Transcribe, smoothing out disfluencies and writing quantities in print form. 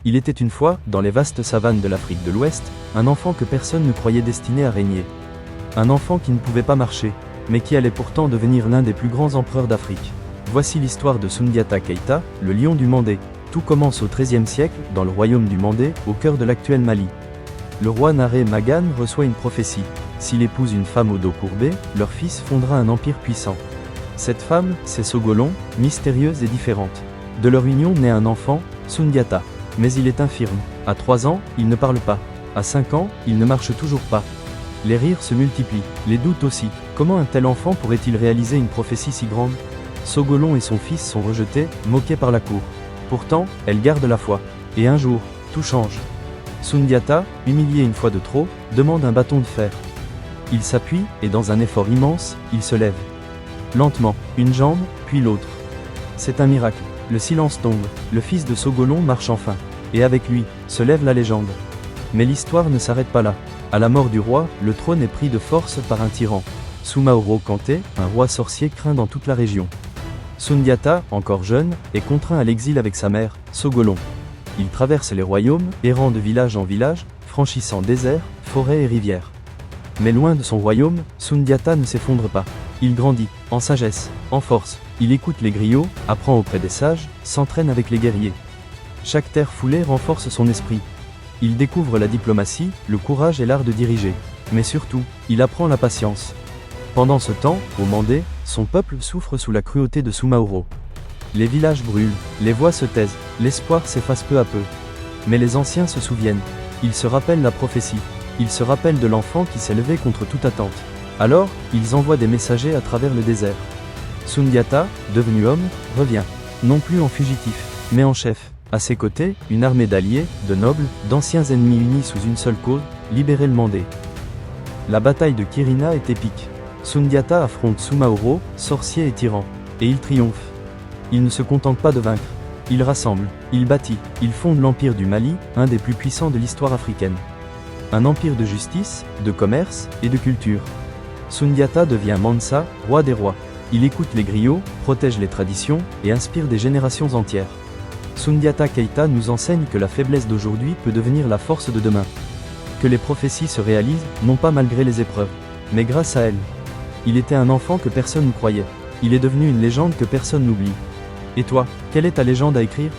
Il était une fois, dans les vastes savanes de l'Afrique de l'Ouest, un enfant que personne ne croyait destiné à régner. Un enfant qui ne pouvait pas marcher, mais qui allait pourtant devenir l'un des plus grands empereurs d'Afrique. Voici l'histoire de Soundiata Keïta, le lion du Mandé. Tout commence au XIIIe siècle, dans le royaume du Mandé, au cœur de l'actuel Mali. Le roi Naré Magan reçoit une prophétie. S'il épouse une femme au dos courbé, leur fils fondera un empire puissant. Cette femme, c'est Sogolon, mystérieuse et différente. De leur union naît un enfant, Soundiata. Mais il est infirme. À 3 ans, il ne parle pas. À 5 ans, il ne marche toujours pas. Les rires se multiplient, les doutes aussi. Comment un tel enfant pourrait-il réaliser une prophétie si grande? Sogolon et son fils sont rejetés, moqués par la cour. Pourtant, elle garde la foi. Et un jour, tout change. Soundiata, humilié une fois de trop, demande un bâton de fer. Il s'appuie, et dans un effort immense, il se lève. Lentement, une jambe, puis l'autre. C'est un miracle. Le silence tombe, le fils de Sogolon marche enfin. Et avec lui, se lève la légende. Mais l'histoire ne s'arrête pas là. À la mort du roi, le trône est pris de force par un tyran. Soumaoro Kanté, un roi sorcier craint dans toute la région. Soundiata, encore jeune, est contraint à l'exil avec sa mère, Sogolon. Il traverse les royaumes, errant de village en village, franchissant déserts, forêts et rivières. Mais loin de son royaume, Soundiata ne s'effondre pas. Il grandit, en sagesse, en force. Il écoute les griots, apprend auprès des sages, s'entraîne avec les guerriers. Chaque terre foulée renforce son esprit. Il découvre la diplomatie, le courage et l'art de diriger. Mais surtout, il apprend la patience. Pendant ce temps, au Mandé, son peuple souffre sous la cruauté de Soumaoro. Les villages brûlent, les voix se taisent, l'espoir s'efface peu à peu. Mais les anciens se souviennent. Ils se rappellent la prophétie. Ils se rappellent de l'enfant qui s'est levé contre toute attente. Alors, ils envoient des messagers à travers le désert. Soundiata, devenu homme, revient. Non plus en fugitif, mais en chef. À ses côtés, une armée d'alliés, de nobles, d'anciens ennemis unis sous une seule cause, libérer le Mandé. La bataille de Kirina est épique. Soundiata affronte Soumaoro, sorcier et tyran. Et il triomphe. Il ne se contente pas de vaincre. Il rassemble, il bâtit, il fonde l'empire du Mali, un des plus puissants de l'histoire africaine. Un empire de justice, de commerce et de culture. Soundiata devient Mansa, roi des rois. Il écoute les griots, protège les traditions et inspire des générations entières. Soundiata Keïta nous enseigne que la faiblesse d'aujourd'hui peut devenir la force de demain. Que les prophéties se réalisent, non pas malgré les épreuves, mais grâce à elles. Il était un enfant que personne ne croyait. Il est devenu une légende que personne n'oublie. Et toi, quelle est ta légende à écrire ?